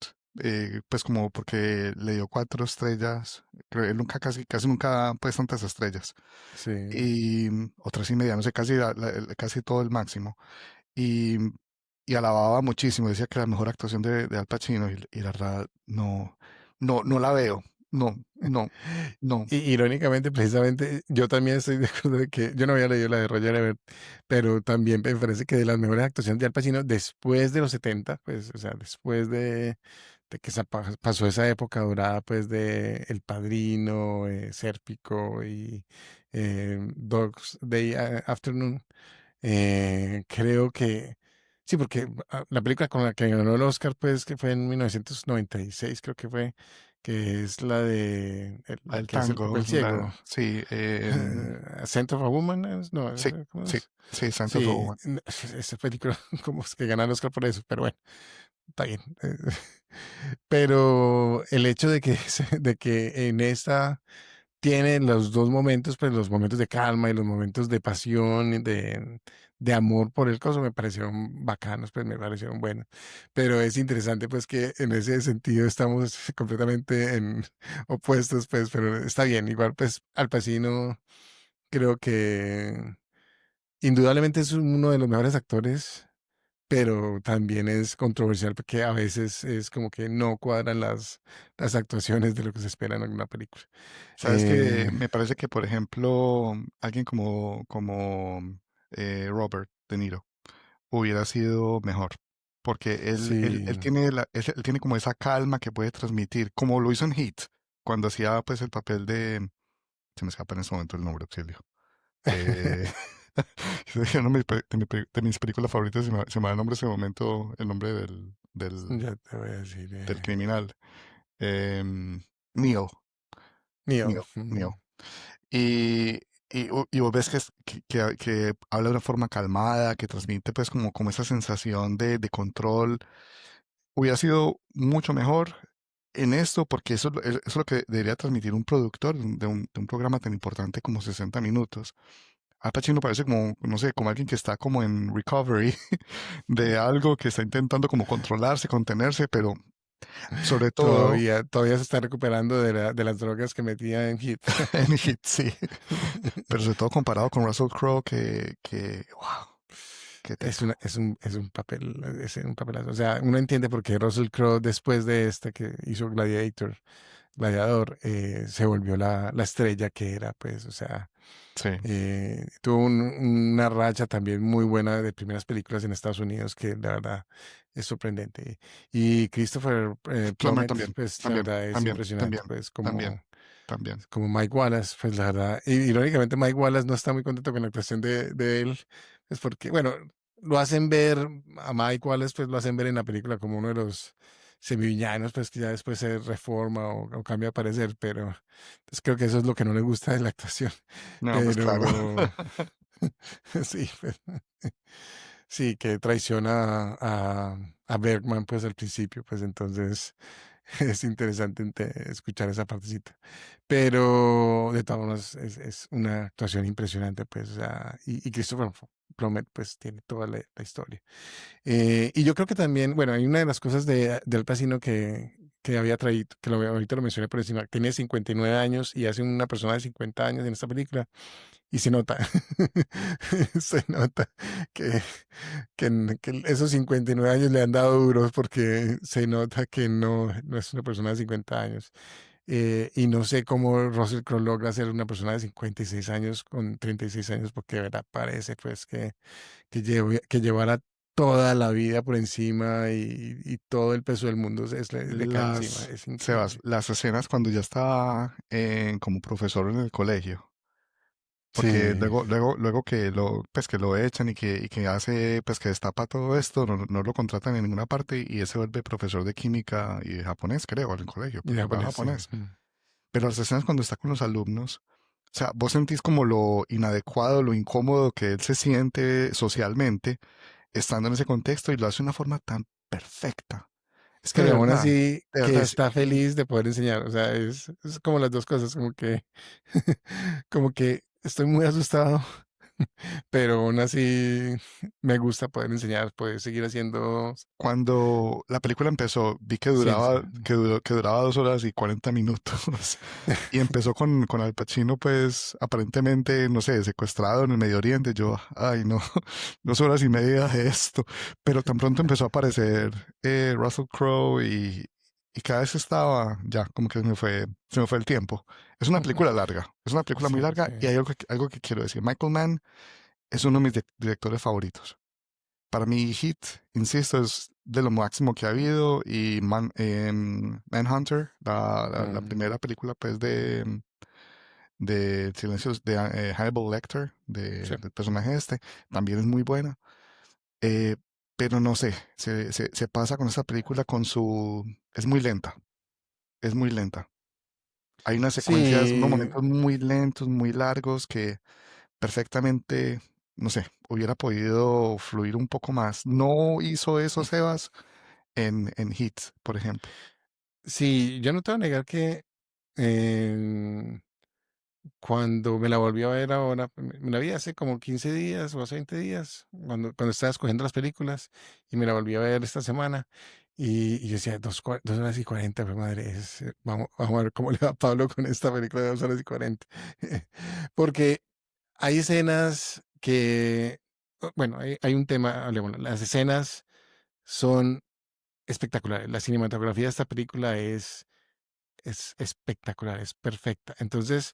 pues como porque le dio 4 estrellas, creo él nunca, casi nunca da pues tantas estrellas, Sí. y o 3.5, no sé, casi todo el máximo. Y, y alababa muchísimo, decía que era la mejor actuación de Al Pacino, y la verdad no la veo, no, no, no. Y irónicamente, precisamente, yo también estoy de acuerdo de que yo no había leído la de Roger Ebert, pero también me parece que de las mejores actuaciones de Al Pacino después de los 70, pues, o sea, después de que pasó esa época dorada, pues, de El Padrino, Sérpico y Dog's Day Afternoon, creo que sí, porque la película con la que ganó el Oscar, pues, que fue en 1996, creo que fue, que es la de la El que hace el tango, papel ciego. sí, Scent of a Woman, ¿no? sí, ¿Cómo sí, es? sí, Santos Sí, Woman. esa película, como es que gana el Oscar por eso, pero bueno, está bien. Pero el hecho de que, de que en esta tiene los dos momentos, pues los momentos de calma y los momentos de pasión, y de amor por el coso, me parecieron bacanos, pues me parecieron buenos. Pero es interesante, pues que en ese sentido estamos completamente en opuestos, pues, pero está bien. Igual, pues, Al Pacino creo que indudablemente es uno de los mejores actores, pero también es controversial porque a veces es como que no cuadran las actuaciones de lo que se espera en alguna película. Sabes que Eh, me parece que, por ejemplo, alguien como Robert De Niro hubiera sido mejor, porque sí. él tiene como esa calma que puede transmitir, como lo hizo en Heat, cuando hacía pues el papel se me escapa en ese momento el nombre, auxilio. Eh, de mis películas favoritas, se me da el nombre en ese momento, el nombre Ya te voy a decir. del criminal. Em, Neil, Neo. Neil, Neil. Y, y vos ves que habla de una forma calmada, que transmite pues como esa sensación de control. Hubiera sido mucho mejor en esto, porque eso es lo que debería transmitir un productor de un programa tan importante como 60 minutos. Al Pacino parece como, no sé, como alguien que está como en recovery de algo, que está intentando como controlarse, contenerse, pero sobre todo Todavía se está recuperando de las drogas que metía en Hit. en Hit, sí. Pero sobre todo comparado con Russell Crowe, wow. qué Es, teso. es un papel, es un papelazo. O sea, uno entiende por qué Russell Crowe, después de este que hizo Gladiador, se volvió la estrella que era, pues, o sea, Sí, tuvo una racha también muy buena de primeras películas en Estados Unidos que la verdad es sorprendente. Y Christopher Plummer Plummer, también, pues la también, verdad es también, impresionante, también, pues también, también. como Mike Wallace, pues la verdad, irónicamente Mike Wallace no está muy contento con la actuación de él, pues porque, bueno, lo hacen ver, a Mike Wallace pues lo hacen ver en la película como uno de los semivillanos, pues que ya después se reforma o cambia de parecer, pero pues, creo que eso es lo que no le gusta de la actuación, No, pues claro. pero sí, pues, sí, que traiciona a Bergman pues al principio, pues entonces es interesante escuchar esa partecita. Pero de todas formas es una actuación impresionante, pues, o sea, y Christopher Plummer pues tiene toda la historia. Y yo creo que también, bueno, hay una de las cosas de Al Pacino que había traído, que ahorita lo mencioné por encima, tiene 59 años y hace una persona de 50 años en esta película. Y se nota, se nota que, que esos 59 años le han dado duros porque se nota que no es una persona de 50 años. Y no sé cómo Russell Crowe logra ser una persona de 56 años con 36 años porque de verdad parece pues que llevara toda la vida por encima y todo el peso del mundo le cae encima. Es Sebas, increíble. las escenas cuando ya estaba como profesor en el colegio, porque Sí, luego que pues que lo echan y que hace, pues que destapa todo esto, no lo contratan en ninguna parte y él se vuelve profesor de química y de japonés, creo, en el colegio, y porque hablaba japonés, sí. japonés. Pero las escenas cuando está con los alumnos, o sea, vos sentís como lo inadecuado, lo incómodo que él se siente socialmente estando en ese contexto y lo hace de una forma tan perfecta. Es que Pero aún así de que verdad, está feliz de poder enseñar. O sea, es como las dos cosas, como que, como que estoy muy asustado, pero aún así me gusta poder enseñar, poder seguir haciendo cuando la película empezó, vi ciencia. que duraba 2 horas y 40 minutos. Y empezó con Al Pacino, pues, aparentemente, no sé, secuestrado en el Medio Oriente. Yo, ay, no, 2 horas y media de esto. Pero tan pronto empezó a aparecer Russell Crowe y cada vez estaba, ya, como que se me fue el tiempo. Es una película larga, es una película muy Sí, larga sí. y hay algo que quiero decir. Michael Mann es uno de mis directores favoritos. Para mí, Heat, insisto, es de lo máximo que ha habido y Manhunter, la Mm, primera película, pues, de Silencios de Hannibal Lecter, sí. del personaje este, también es muy buena. Eh, pero no sé, se pasa con esta película con su... Es muy lenta, es muy lenta. Hay unas secuencias, unos Sí, momentos muy lentos, muy largos que perfectamente, no sé, hubiera podido fluir un poco más. No hizo eso Sebas en Hits, por ejemplo. sí, yo no te voy a negar que em, cuando me la volví a ver ahora, me la vi hace como 15 días o hace 20 días, cuando estaba escogiendo las películas, y me la volví a ver esta semana, y yo decía, 2 horas y 40, pues madre, vamos a ver cómo le va a Pablo con esta película de 2 horas y 40. Porque hay escenas que, bueno, hay un tema, hablemos, las escenas son espectaculares, la cinematografía de esta película es espectacular, es perfecta. Entonces,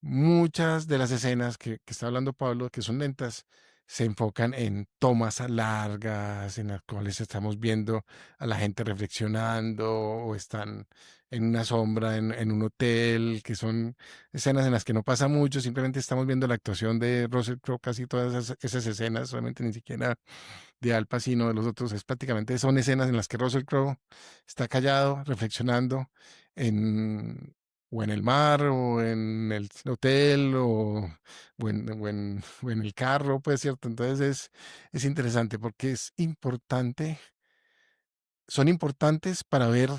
muchas de las escenas que está hablando Pablo, que son lentas, se enfocan en tomas largas, en las cuales estamos viendo a la gente reflexionando o están en una sombra, en un hotel, que son escenas en las que no pasa mucho, simplemente estamos viendo la actuación de Russell Crowe, casi todas esas escenas, realmente ni siquiera de Al Pacino, de los otros, es prácticamente son escenas en las que Russell Crowe está callado, reflexionando en, o en el mar, o en el hotel, o en el carro, pues, ¿cierto? Entonces es interesante porque es importante, son importantes para ver,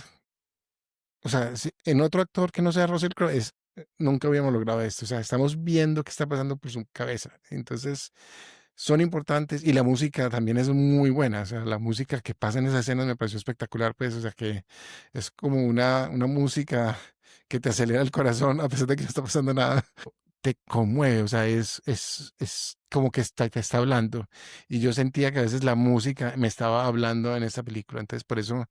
o sea, en otro actor que no sea Russell Crowe, nunca hubiéramos logrado esto, o sea, estamos viendo qué está pasando por su cabeza. Entonces, son importantes y la música también es muy buena, o sea, la música que pasa en esas escenas me pareció espectacular, pues, o sea, que es como una música que te acelera el corazón a pesar de que no está pasando nada. te conmueve, o sea, es como que te está hablando. Y yo sentía que a veces la música me estaba hablando en esta película. Entonces, por eso,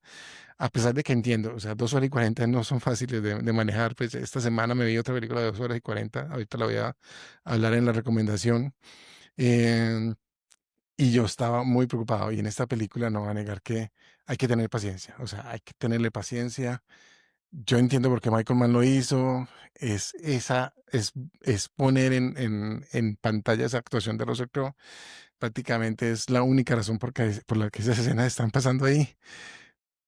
a pesar de que entiendo, o sea, 2 horas y 40 no son fáciles de manejar, pues esta semana me vi otra película de 2 horas y 40, ahorita la voy a hablar en la recomendación. em, y yo estaba muy preocupado y en esta película no va a negar que hay que tener paciencia, o sea, hay que tenerle paciencia. Yo entiendo por qué Michael Mann lo hizo, es esa, es poner en pantalla esa actuación de Russell Crowe, prácticamente es la única razón por la que esas escenas están pasando ahí,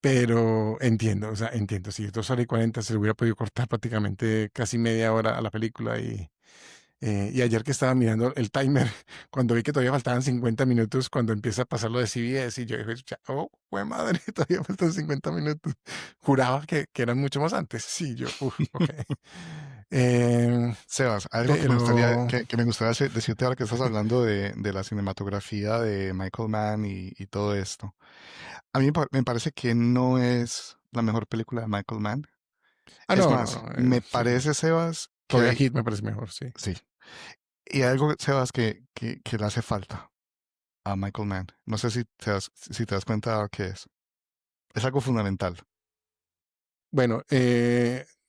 pero entiendo, o sea, entiendo, si 2 horas y 40 se le hubiera podido cortar prácticamente casi media hora a la película y ayer que estaba mirando el timer, cuando vi que todavía faltaban 50 minutos, cuando empieza a pasar lo de CBS, y yo dije, oh, güey madre, todavía faltan 50 minutos. Juraba que eran mucho más antes. Sí, yo, ok. Sebas, algo que me gustaría, Pero, que me gustaría decirte ahora que estás hablando de la cinematografía de Michael Mann y todo esto. A mí me parece que no es la mejor película de Michael Mann. Es no, no, más, no, me sí, parece, Sebas, que todavía hay, Hit me parece mejor, sí. sí, y hay algo, Sebas, que le hace falta a Michael Mann. No sé si te das cuenta qué es. Es algo fundamental, Bueno,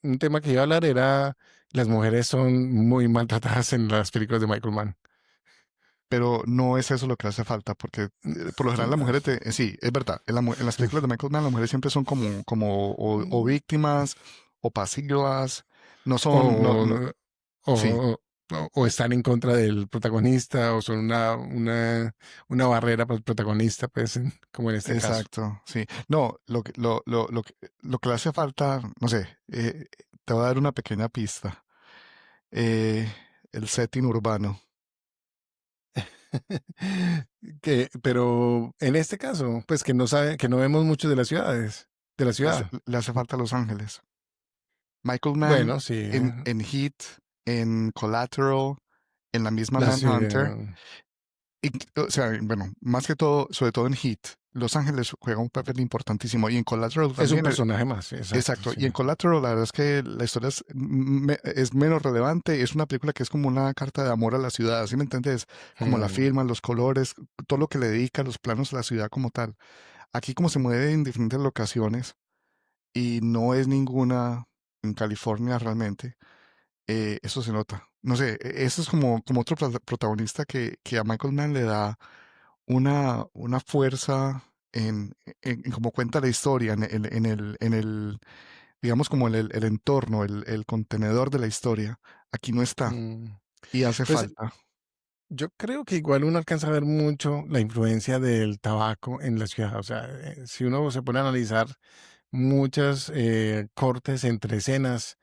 un tema que iba a hablar era las mujeres son muy maltratadas en las películas de Michael Mann. pero no es eso lo que le hace falta, porque por lo general las mujeres, sí, es verdad, en las películas de Michael Mann las mujeres siempre son como o víctimas o pasivas, no son, no, o, no, sí. o están en contra del protagonista o son una barrera para el protagonista, pues, como en este caso. Exacto, sí. No, lo que le hace falta, no sé, te voy a dar una pequeña pista. Eh, el setting urbano. Pero en este caso, pues que no sabe, que no vemos mucho de las ciudades, de la ciudad. Le hace falta Los Ángeles. Michael Mann Bueno, sí, en Heat, en Collateral, en la misma la Manhunter. ciudad Y, o sea, bueno, más que todo, sobre todo en Heat, Los Ángeles juega un papel importantísimo. Y en Collateral es un también. personaje más, sí, exacto, Exacto, sí. y en Collateral la verdad es que la historia es menos relevante, es una película que es como una carta de amor a la ciudad, ¿sí me entiendes? Como la Mm, filman, los colores, todo lo que le dedica, los planos a la ciudad como tal. Aquí como se mueve en diferentes locaciones y no es ninguna en California realmente, eso se nota. No sé, eso es como otro protagonista que a Michael Mann le da una fuerza en cómo cuenta la historia, en el digamos como el entorno, el contenedor de la historia, aquí no está mm. y hace Pues falta. yo creo que igual uno alcanza a ver mucho la influencia del tabaco en la ciudad. O sea, si uno se pone a analizar muchas cortes entre escenas,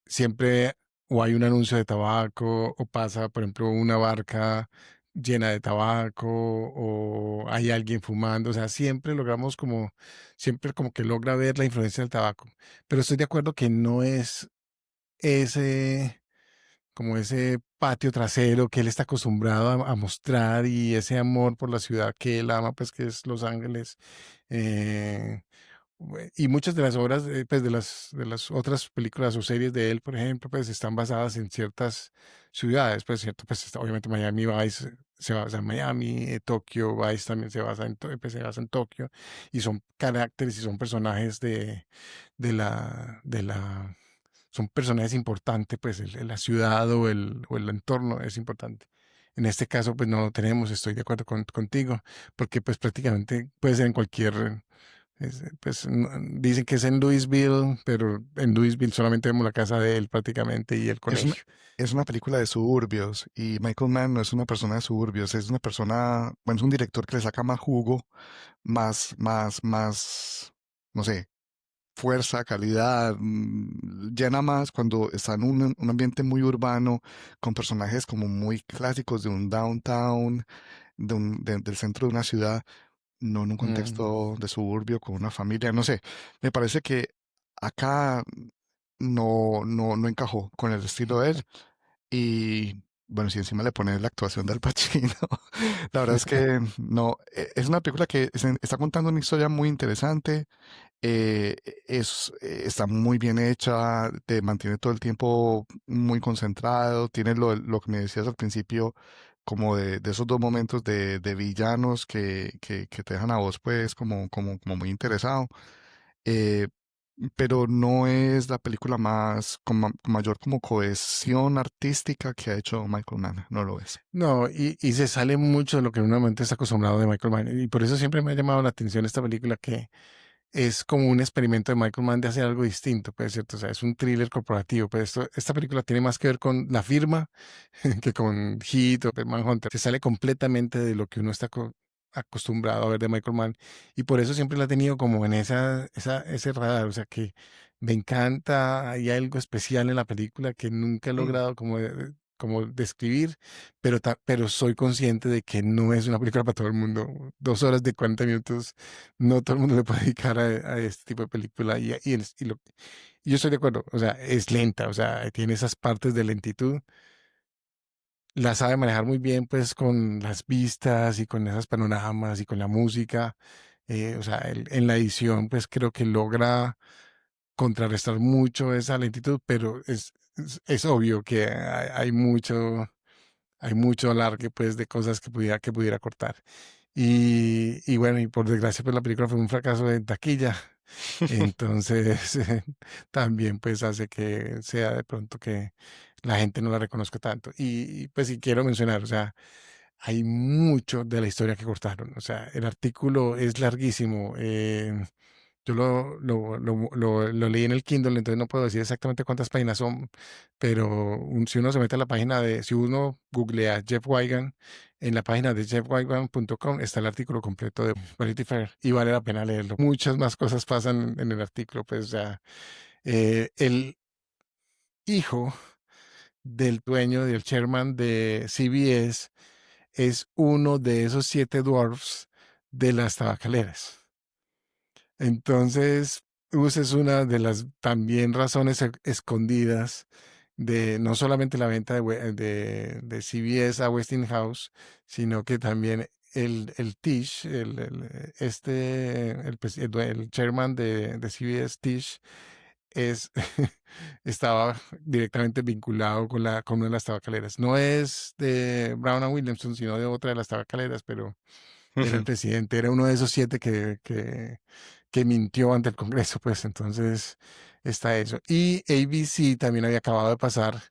siempre o hay un anuncio de tabaco o pasa, por ejemplo, una barca llena de tabaco o hay alguien fumando. O sea, siempre como que logra ver la influencia del tabaco. Pero estoy de acuerdo que no es ese como ese patio trasero que él está acostumbrado a mostrar y ese amor por la ciudad que él ama, pues que es Los Ángeles. Eh, y muchas de las obras, pues de las otras películas o series de él, por ejemplo, pues están basadas en ciertas ciudades, pues cierto, pues obviamente Miami Vice se basa en Miami, Tokio Vice también se basa en Tokio, y son caracteres y son personajes de la son personajes importantes, pues la ciudad o el entorno es importante. En este caso, pues no lo tenemos, estoy de acuerdo contigo, porque pues prácticamente puede ser en cualquier, pues dicen que es en Louisville, pero en Louisville solamente vemos la casa de él prácticamente y el Es una, colegio. es una película de suburbios y Michael Mann no es una persona de suburbios, es una persona, bueno, es un director que le saca más jugo, más, no sé, fuerza, calidad, llena más cuando está en un ambiente muy urbano, con personajes como muy clásicos de un downtown, del centro de una ciudad, no en un Mm, contexto de suburbio con una familia, no sé. Me parece que acá no encajó con el estilo de él Bueno, si encima le pones la actuación del Pacino, la verdad es que no, es una película que está contando una historia muy interesante, está muy bien hecha, te mantiene todo el tiempo muy concentrado, tiene lo que me decías al principio, como de esos dos momentos de villanos que te dejan a vos pues como muy interesado. eh, pero no es la película más con mayor como cohesión artística que ha hecho Michael Mann, no lo es. No, y se sale mucho de lo que uno normalmente está acostumbrado de Michael Mann. Y por eso siempre me ha llamado la atención esta película que es como un experimento de Michael Mann de hacer algo distinto, pues, ¿cierto? O sea, es un thriller corporativo, pues esta película tiene más que ver con La Firma que con Heat o Manhunter. Se sale completamente de lo que uno está acostumbrado a ver de Michael Mann y por eso siempre la he tenido como en ese radar, o sea, que me encanta, hay algo especial en la película que nunca he Mm. logrado como describir, pero soy consciente de que no es una película para todo el mundo. 2 horas de 40 minutos no todo el mundo le puede dedicar a este tipo de película y yo estoy de acuerdo, o sea, es lenta, o sea, tiene esas partes de lentitud, la sabe manejar muy bien pues con las vistas y con esas panoramas y con la música, o sea, en la edición pues creo que logra contrarrestar mucho esa lentitud, pero es obvio que hay mucho alargue pues de cosas que pudiera cortar. Y bueno, y por desgracia pues la película fue un fracaso en taquilla. Entonces también pues hace que sea de pronto que la gente no la reconozca tanto. Y pues sí quiero mencionar, o sea, hay mucho de la historia que cortaron. O sea, el artículo es larguísimo. Yo lo leí en el Kindle, entonces no puedo decir exactamente cuántas páginas son, pero si uno se mete a la página si uno googlea Jeff Wigand, en la página de jeffwigand.com está el artículo completo de Vanity Fair y vale la pena leerlo. Muchas más cosas pasan en el artículo, pues ya el hijo del dueño, del chairman de CBS, es uno de esos 7 dwarfs de las tabacaleras. Entonces, esa es una de las también razones escondidas de no solamente la venta de CBS a Westinghouse, sino que también el Tisch, el chairman de CBS, Tisch, es, estaba directamente vinculado con una de las tabacaleras. No es de Brown and Williamson, sino de otra de las tabacaleras, pero era el presidente, era uno de esos 7 que mintió ante el Congreso, pues entonces está eso. Y ABC también había acabado de pasar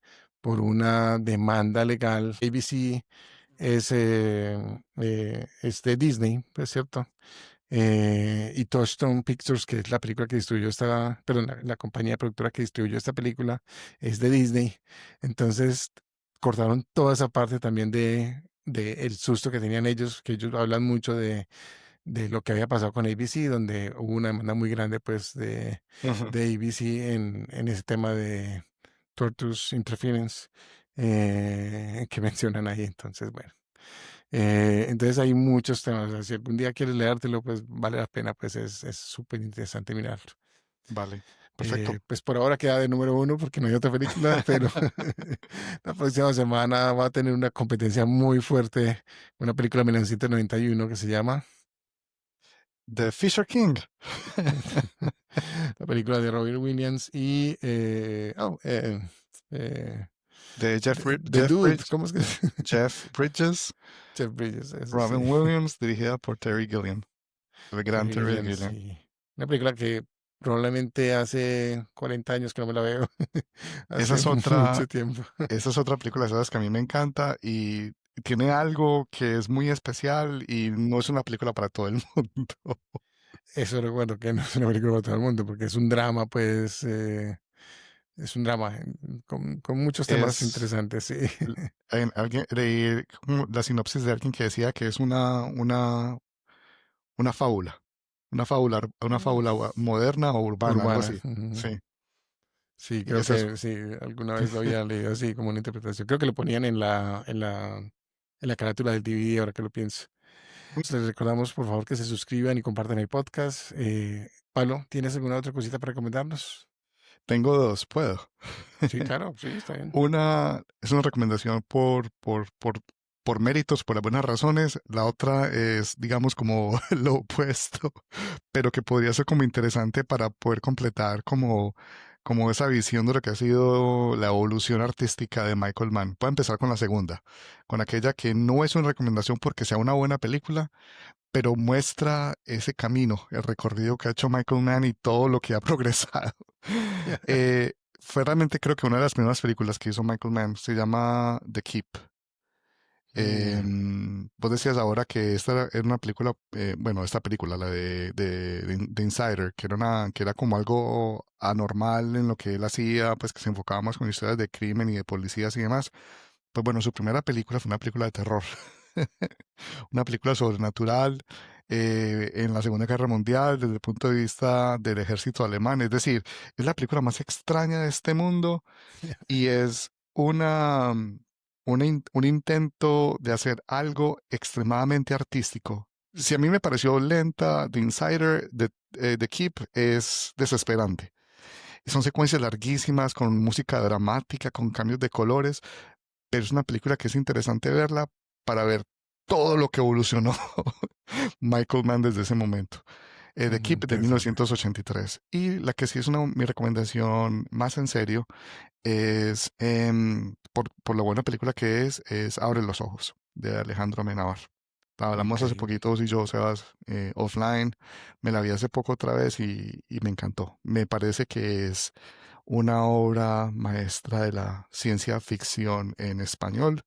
por una demanda legal. ABC es de Disney, pues cierto. Y Touchstone Pictures, que es la película que distribuyó perdón, la compañía productora que distribuyó esta película, es de Disney. Entonces cortaron toda esa parte también de el susto que tenían ellos, que ellos hablan mucho de lo que había pasado con ABC, donde hubo una demanda muy grande pues Ujú. de ABC en ese tema de tortus interference que mencionan ahí. Entonces, bueno. Entonces hay muchos temas. O sea, si algún día quieres leértelo, pues vale la pena, pues es súper interesante mirarlo. Vale, perfecto. Pues por ahora queda de número 1 porque no hay otra película, pero la próxima semana va a tener una competencia muy fuerte, una película de 1991 que se llama The Fisher King, la película de Robin Williams y eh, de The Dude, ¿cómo es que? Jeff Bridges, Jeff Bridges, eso sí. Robin Williams, dirigida por Terry Gilliam, el gran Terry Terry Gilliam, Gilliam. sí. Una película que probablemente hace 40 años que no me la veo. Esa Hace es otra, mucho tiempo. esa es otra película, sabes, que a mí me encanta y tiene algo que es muy especial y no es una película para todo el mundo. Eso recuerdo que no es una película para todo el mundo, porque es un drama, pues, es un drama con muchos temas Es interesantes, sí. alguien leí como la sinopsis de alguien que decía que es una fábula, una fábula moderna o urbana, algo Urbana. así. Ujú. Sí, Sí, y creo es eso. que sí, alguna vez lo había leído así como una interpretación. Creo que lo ponían en la carátula del DVD, ahora que lo pienso. Les recordamos, por favor, que se suscriban y compartan el podcast. Pablo, ¿tienes alguna otra cosita para recomendarnos? Tengo dos, ¿puedo? Sí, claro, sí, está bien. Una es una recomendación por méritos, por las buenas razones. La otra es, digamos, como lo opuesto, pero que podría ser como interesante para poder completar como esa visión de lo que ha sido la evolución artística de Michael Mann. Voy a empezar con la segunda, con aquella que no es una recomendación porque sea una buena película, pero muestra ese camino, el recorrido que ha hecho Michael Mann y todo lo que ha progresado. Fue realmente creo que una de las primeras películas que hizo Michael Mann. Se llama The Keep. Vos decías ahora que esta era una película, bueno, esta película, la de Insider, que era como algo anormal en lo que él hacía, pues que se enfocaba más con historias de crimen y de policías y demás. Pues bueno, su primera película fue una película de terror, una película sobrenatural en la Segunda Guerra Mundial desde el punto de vista del ejército alemán. Es decir, es la película más extraña de este mundo y es un intento de hacer algo extremadamente artístico. Si a mí me pareció lenta, The Insider, The Keep es desesperante. Son secuencias larguísimas, con música dramática, con cambios de colores, pero es una película que es interesante verla para ver todo lo que evolucionó Michael Mann desde ese momento. The Keep de Interesante. 1983. Y la que sí es mi recomendación más en serio es, por la buena película que es Abre los ojos, de Alejandro Amenábar. Hablamos Ok. hace poquito, vos y yo, Sebas, offline. Me la vi hace poco otra vez y me encantó. Me parece que es una obra maestra de la ciencia ficción en español,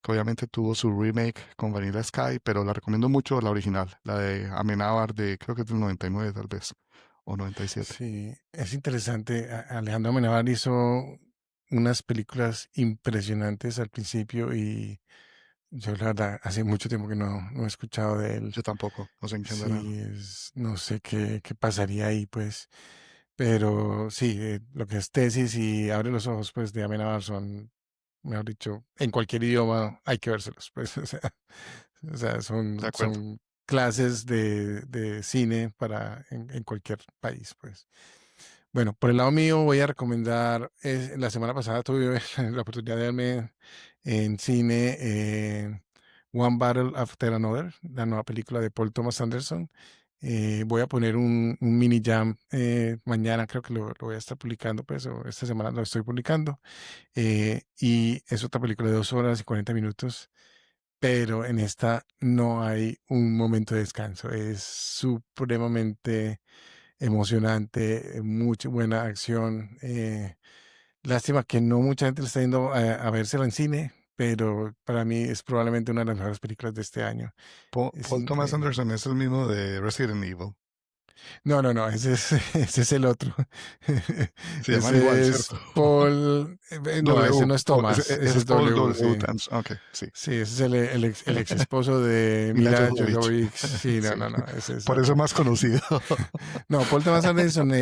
que obviamente tuvo su remake con Vanilla Sky, pero la recomiendo mucho la original, la de Amenábar, de creo que es del 99 tal vez, o 97. Sí, es interesante. Alejandro Amenábar hizo unas películas impresionantes al principio y yo la verdad hace mucho tiempo que no he escuchado de él. Yo tampoco, no sé en qué andará. Sí, no sé qué pasaría ahí, pues. Pero sí, lo que es Tesis y Abre los ojos, pues, de Amenábar son, mejor dicho, en cualquier idioma hay que vérselos, pues. O sea, De acuerdo. son clases de cine en cualquier país, pues. Bueno, por el lado mío voy a recomendar, la semana pasada tuve la oportunidad de verme en cine One Battle After Another, la nueva película de Paul Thomas Anderson. Voy a poner un mini jam mañana, creo que lo voy a estar publicando, pues, o esta semana lo estoy publicando. Y es otra película de 2 horas y 40 minutos, pero en esta no hay un momento de descanso. Es supremamente emocionante, mucha buena acción. Lástima que no mucha gente le está yendo a vérsela en cine, pero para mí es probablemente una de las mejores películas de este año. Es Paul Thomas increíble. Anderson es el mismo de Resident Evil. No, ese es el otro. Se llaman igual, Ese es ¿cierto? Paul. No, ese W. no es Oh, Thomas, ese ese es es Paul W, W. sí. Thompson. Ok, sí. Sí, ese es el ex esposo de Mila Mila Jovovich. Jovovich. Sí, Sí. no, ese es Por eso es otro. más conocido. No, Paul Thomas Anderson,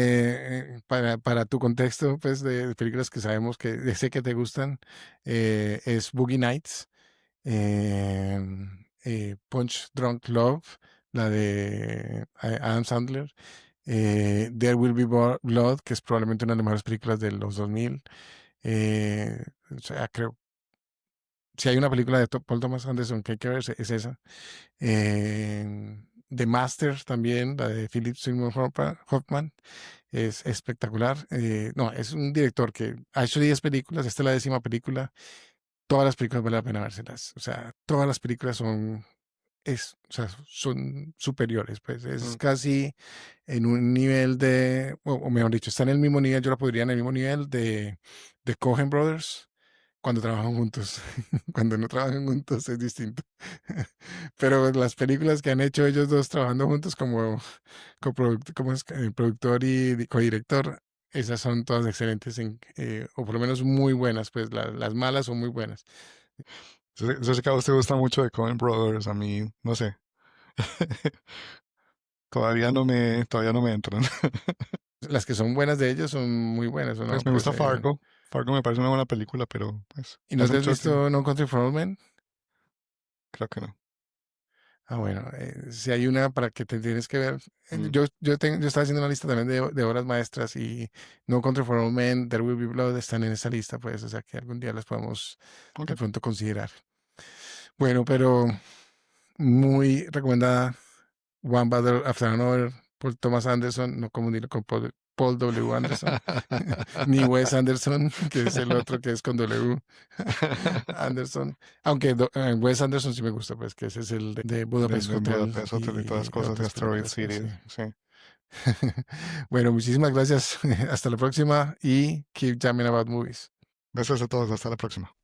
para tu contexto, pues, de películas que sabemos sé que te gustan, es Boogie Nights, eh, Punch Drunk Love, la de Adam Sandler, There Will Be Blood, que es probablemente una de las mejores películas de los 2000. O sea, creo, si hay una película de Paul Thomas Anderson que hay que ver, es esa. The Master también, la de Philip Seymour Hoffman, es espectacular. No, es un director que ha hecho 10 películas, esta es la 10ª película. Todas las películas vale la pena vérselas. O sea, todas las películas o sea, son superiores, pues es Mm. casi en un nivel o mejor dicho, está en el mismo nivel, yo la podría en el mismo nivel de Coen Brothers cuando trabajan juntos. Cuando no trabajan juntos es distinto. Pero las películas que han hecho ellos dos trabajando juntos como como es, productor y codirector, esas son todas excelentes, o por lo menos muy buenas, pues las malas son muy buenas. Yo sé que a usted gusta mucho de Coen Brothers. A mí, no sé. Todavía no me entran. Las que son buenas de ellos son muy buenas, ¿o no? Pues me Pues, gusta Fargo. Fargo me parece una buena película, pero pues ¿y no hace te has mucho que visto No Country for Old Men? creo que no. Bueno, si hay una para que te tienes que ver. Mm. Yo estaba haciendo una lista también de obras maestras y No Country for Old Men, There Will Be Blood están en esa lista, pues, o sea que algún día las podemos Ok. de pronto considerar. Bueno, pero muy recomendada One Battle After Another por Thomas Anderson, no confundirlo con Paul W. Anderson, ni Wes Anderson, que es el otro que es con W. Anderson, aunque Wes Anderson sí me gusta, pues que ese es el de Budapest De Hotel Budapest Hotel y todas las y cosas de otras Asteroid películas, pues, City. sí. Sí. Bueno, muchísimas gracias. Hasta la próxima y keep jamming about movies. Gracias a todos. Hasta la próxima.